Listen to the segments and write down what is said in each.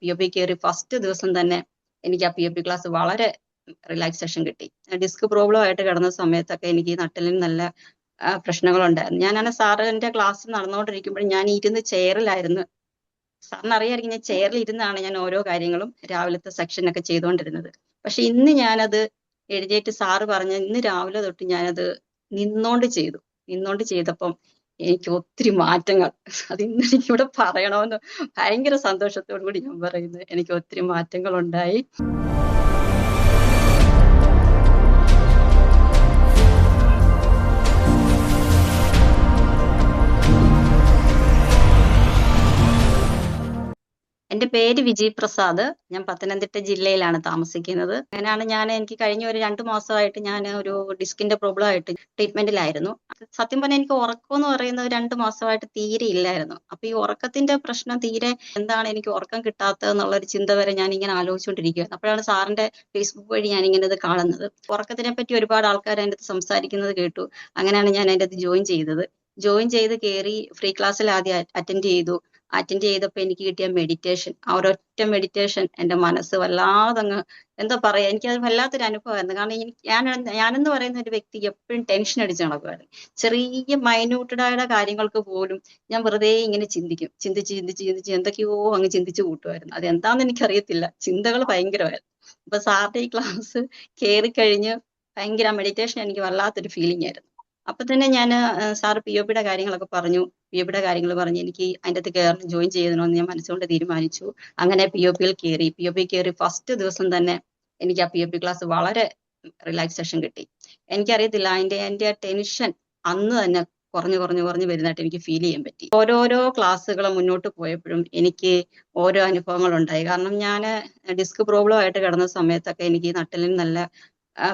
POP കയറി first ദിവസം തന്നെ എനിക്ക് ആ POP ക്ലാസ് വളരെ റിലാക്സേഷൻ കിട്ടി. ഡിസ്ക് പ്രോബ്ലം ആയിട്ട് കിടന്ന സമയത്തൊക്കെ എനിക്ക് ഈ നട്ടലിന് നല്ല പ്രശ്നങ്ങളുണ്ടായിരുന്നു. ഞാനാണ് സാറിന്റെ ക്ലാസ് നടന്നുകൊണ്ടിരിക്കുമ്പോൾ ഞാൻ ഇരുന്ന് ചെയറിലായിരുന്നു. സാറിന് അറിയാമായിരിക്കും, ഞാൻ ചെയറിൽ ഇരുന്നാണ് ഞാൻ ഓരോ കാര്യങ്ങളും രാവിലത്തെ സെക്ഷനൊക്കെ ചെയ്തുകൊണ്ടിരുന്നത്. പക്ഷെ ഇന്ന് ഞാനത് എഴുതിയിട്ട് സാറ് പറഞ്ഞ ഇന്ന് രാവിലെ തൊട്ട് ഞാനത് നിന്നോണ്ട് ചെയ്തു. നിന്നോണ്ട് ചെയ്തപ്പം എനിക്ക് ഒത്തിരി മാറ്റങ്ങൾ, അത് ഇന്ന് എനിക്കിവിടെ പറയണമെന്ന് ഭയങ്കര സന്തോഷത്തോടു കൂടി ഞാൻ പറയുന്നത്. എനിക്ക് ഒത്തിരി മാറ്റങ്ങൾ ഉണ്ടായി. എന്റെ പേര് വിജയ് പ്രസാദ്. ഞാൻ പത്തനംതിട്ട ജില്ലയിലാണ് താമസിക്കുന്നത്. അങ്ങനെയാണ് എനിക്ക് കഴിഞ്ഞ ഒരു 2 മാസമായിട്ട് ഞാൻ ഒരു ഡിസ്കിന്റെ പ്രോബ്ലം ആയിട്ട് ട്രീറ്റ്മെന്റിലായിരുന്നു. സത്യം പറഞ്ഞാൽ എനിക്ക് ഉറക്കം എന്ന് പറയുന്നത് 2 മാസമായിട്ട് തീരെ ഇല്ലായിരുന്നു. അപ്പൊ ഈ ഉറക്കത്തിന്റെ പ്രശ്നം തീരെ എന്താണ് എനിക്ക് ഉറക്കം കിട്ടാത്തത് എന്നുള്ളൊരു ചിന്ത വരെ ഞാൻ ഇങ്ങനെ ആലോചിച്ചുകൊണ്ടിരിക്കുകയായിരുന്നു. അപ്പോഴാണ് സാറിന്റെ ഫേസ്ബുക്ക് വഴി ഞാൻ ഇങ്ങനെ ഇത് കാണുന്നത്. ഉറക്കത്തിനെ പറ്റി ഒരുപാട് ആൾക്കാർ അതിൻ്റെ അകത്ത് സംസാരിക്കുന്നത് കേട്ടു. അങ്ങനെയാണ് ഞാൻ അതിൻ്റെ അകത്ത് ജോയിൻ ചെയ്തത്. ജോയിൻ ചെയ്ത് കയറി ഫ്രീ ക്ലാസ്സിൽ ആദ്യം അറ്റൻഡ് ചെയ്തു. അറ്റൻഡ് ചെയ്തപ്പോൾ എനിക്ക് കിട്ടിയ മെഡിറ്റേഷൻ, ആ ഒരൊറ്റ മെഡിറ്റേഷൻ എൻ്റെ മനസ്സ് വല്ലാതങ്ങ് എന്താ പറയാ, എനിക്കത് വല്ലാത്തൊരു അനുഭവമായിരുന്നു. കാരണം ഞാനെന്ന് പറയുന്ന ഒരു വ്യക്തി എപ്പോഴും ടെൻഷൻ അടിച്ച് നടക്കുമായിരുന്നു. ചെറിയ മൈന്യൂട്ടഡായ കാര്യങ്ങൾക്ക് പോലും ഞാൻ വെറുതെ ഇങ്ങനെ ചിന്തിച്ച് എന്തൊക്കെയോ അങ്ങ് ചിന്തിച്ചു കൂട്ടുമായിരുന്നു. അതെന്താന്ന് എനിക്കറിയത്തില്ല, ചിന്തകൾ ഭയങ്കരമായിരുന്നു. അപ്പൊ സാറിന്റെ ഈ ക്ലാസ് കയറി കഴിഞ്ഞ് ഭയങ്കര മെഡിറ്റേഷൻ എനിക്ക് വല്ലാത്തൊരു ഫീലിംഗ് ആയിരുന്നു. അപ്പൊ തന്നെ ഞാൻ സാറ് POP കാര്യങ്ങളൊക്കെ പറഞ്ഞു. POP കാര്യങ്ങൾ പറഞ്ഞ് എനിക്ക് അതിൻ്റെ അകത്ത് ജോയിൻ ചെയ്യണമെന്ന് ഞാൻ മനസ്സുകൊണ്ട് തീരുമാനിച്ചു. അങ്ങനെ POP കയറി ഫസ്റ്റ് ദിവസം തന്നെ എനിക്ക് ആ POP ക്ലാസ് വളരെ റിലാക്സേഷൻ കിട്ടി. എനിക്കറിയത്തില്ല, എൻ്റെ ടെൻഷൻ അന്ന് തന്നെ കുറഞ്ഞു വരുന്നതായിട്ട് എനിക്ക് ഫീൽ ചെയ്യാൻ പറ്റി. ഓരോരോ ക്ലാസ്സുകൾ മുന്നോട്ട് പോയപ്പോഴും എനിക്ക് ഓരോ അനുഭവങ്ങൾ ഉണ്ടായി. കാരണം ഞാൻ ഡിസ്ക് പ്രോബ്ലം ആയിട്ട് കിടന്ന സമയത്തൊക്കെ എനിക്ക് നട്ടലിന് നല്ല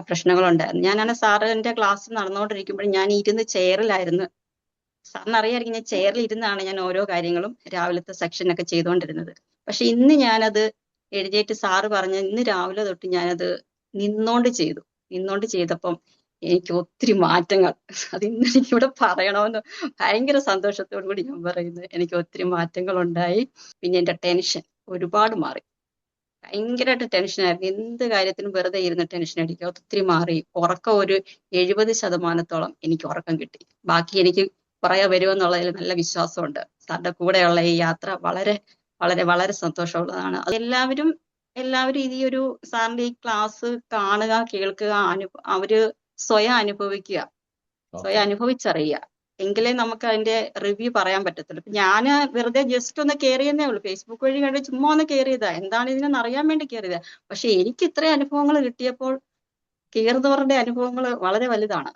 പ്രശ്നങ്ങളുണ്ടായിരുന്നു. ഞാനാണ് സാറിന്റെ ക്ലാസ് നടന്നുകൊണ്ടിരിക്കുമ്പോൾ ഞാൻ ഇരുന്ന് ചെയറിലായിരുന്നു. സാറിന് അറിയാമായിരിക്കും, ഞാൻ ചെയറിൽ ഇരുന്നാണ് ഞാൻ ഓരോ കാര്യങ്ങളും രാവിലത്തെ സെക്ഷനൊക്കെ ചെയ്തുകൊണ്ടിരുന്നത്. പക്ഷെ ഇന്ന് ഞാനത് എഴുതിയിട്ട് സാറ് പറഞ്ഞ ഇന്ന് രാവിലെ തൊട്ട് ഞാനത് നിന്നോണ്ട് ചെയ്തു. നിന്നോണ്ട് ചെയ്തപ്പം എനിക്ക് ഒത്തിരി മാറ്റങ്ങൾ, അത് ഇന്ന് എനിക്കിവിടെ പറയണമെന്ന് ഭയങ്കര സന്തോഷത്തോടു കൂടി ഞാൻ പറയുന്നത്. എനിക്ക് ഒത്തിരി മാറ്റങ്ങൾ ഉണ്ടായി. പിന്നെ എൻ്റെ ടെൻഷൻ ഒരുപാട് മാറി. ഭയങ്കരമായിട്ട് ടെൻഷനായിരുന്നു. എന്ത് കാര്യത്തിനും വെറുതെ ഇരുന്ന് ടെൻഷൻ അടിക്കുക, ഒത്തിരി മാറി. ഉറക്കം ഒരു 70% എനിക്ക് ഉറക്കം കിട്ടി. ബാക്കി എനിക്ക് കുറേ വരുമെന്നുള്ളതിൽ നല്ല വിശ്വാസമുണ്ട്. സാറിന്റെ കൂടെയുള്ള ഈ യാത്ര വളരെ വളരെ വളരെ സന്തോഷമുള്ളതാണ്. അത് എല്ലാവരും ഈ ഒരു സാറിന്റെ ഈ ക്ലാസ് കാണുക, കേൾക്കുക, അവര് സ്വയം അനുഭവിക്കുക, സ്വയം അനുഭവിച്ചറിയുക. എങ്കിലേ നമുക്ക് അതിന്റെ റിവ്യൂ പറയാൻ പറ്റത്തുള്ളൂ. ഇപ്പൊ ഞാൻ വെറുതെ ജസ്റ്റ് ഒന്ന് കയറിയെന്നേ ഉള്ളൂ. ഫേസ്ബുക്ക് വഴി കണ്ട് ചുമ്മാ ഒന്ന് കയറിയതാ, എന്താണ് ഇതിനെന്ന് അറിയാൻ വേണ്ടി കയറിയതാ. പക്ഷെ എനിക്ക് ഇത്രയും അനുഭവങ്ങൾ കിട്ടിയപ്പോൾ കയറുന്നവരുടെ അനുഭവങ്ങൾ വളരെ വലുതാണ്.